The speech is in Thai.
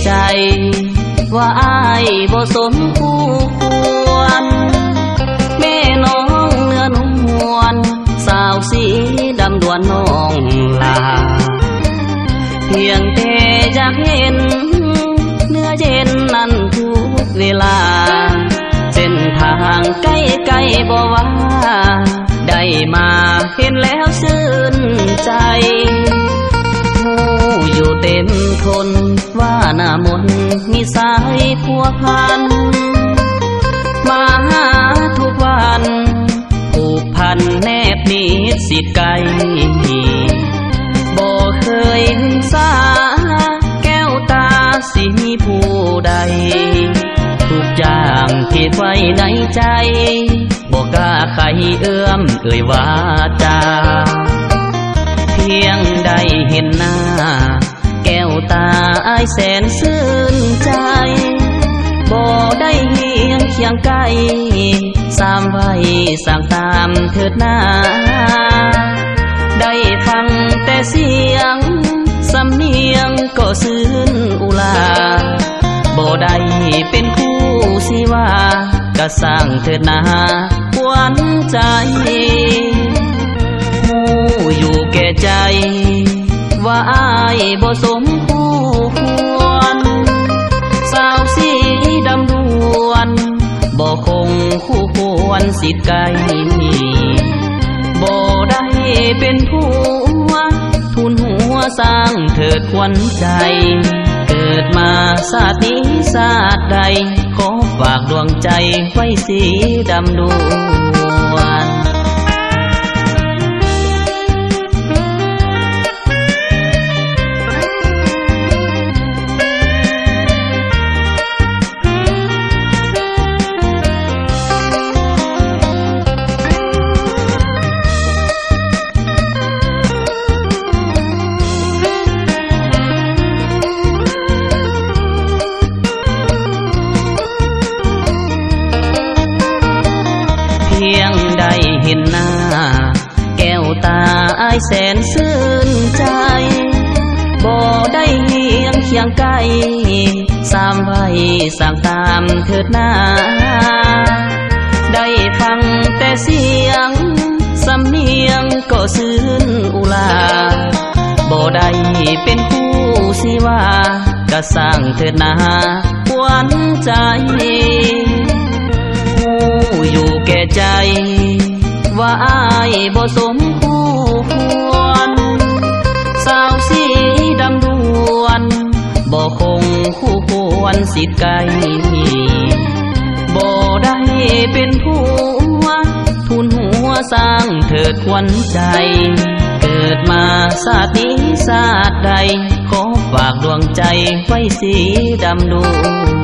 ใจว่าอ้ายบ่สมควรแม่น้องเนื้อนวลสาวสีดำดวนน้องลาเพียงแต่อยากเห็นเนื้อเย็นนั้นทุกเวลาเส้นทางใกล้ๆบ่ว่าได้มาเห็นแล้วชื่นใจอยู่เต็มทนว่าหน้ามนมีสายพัวพันมาหาทุกวันผูกพันแนบนิดสิไกลบ่เคยสาแก้วตาสิมีผู้ใดทุกอย่างที่ไว้ในใจบ่กล้าใครเอื้อมเอ่ยว่าจาเพียงได้เห็นหน้าแก้วตาอ้ายแสนชื่นใจบ่ได้เฮียงเคียงไกลสามไว้สั่งตามเถิดหน้าได้ฟังแต่เสียงสำเนียงก็ซื่นอุลาบ่ได้เป็นคู่สิว่าก็สร้างเถิดหน้าหวานใจอยู่แก่ใจว่าอ้ายบ่สมควรสาวสีดำดวนบ่คงคู่ควรสิไกลบ่ได้เป็นผัวทุนหัวสร้างเถิดขวัญใจเกิดมาชาตินี้ชาติใดขอฝากดวงใจไว้สีดำดวนเพียงได้เห็นหน้าแก้วตาอ้ายแสนชื่นใจบ่ได้เฮียงเคียงไกลสามไว้สั่งตามเถิดหน้าได้ฟังแต่เสียงสำเนียงก็ซื่นอุลาบ่ได้เป็นคู่สิว่าก็สร้างเถิดหน้าหวานใจอยู่แก่ใจว่าอ้ายบ่สมควรสาวสีดำดวนบ่คงคู่ควรสิไกลบ่ได้เป็นผัวทุนหัวสร้างเถิดขวัญใจเกิดมาชาตินี้ชาติใดขอฝากดวงใจไว้สีดำดวน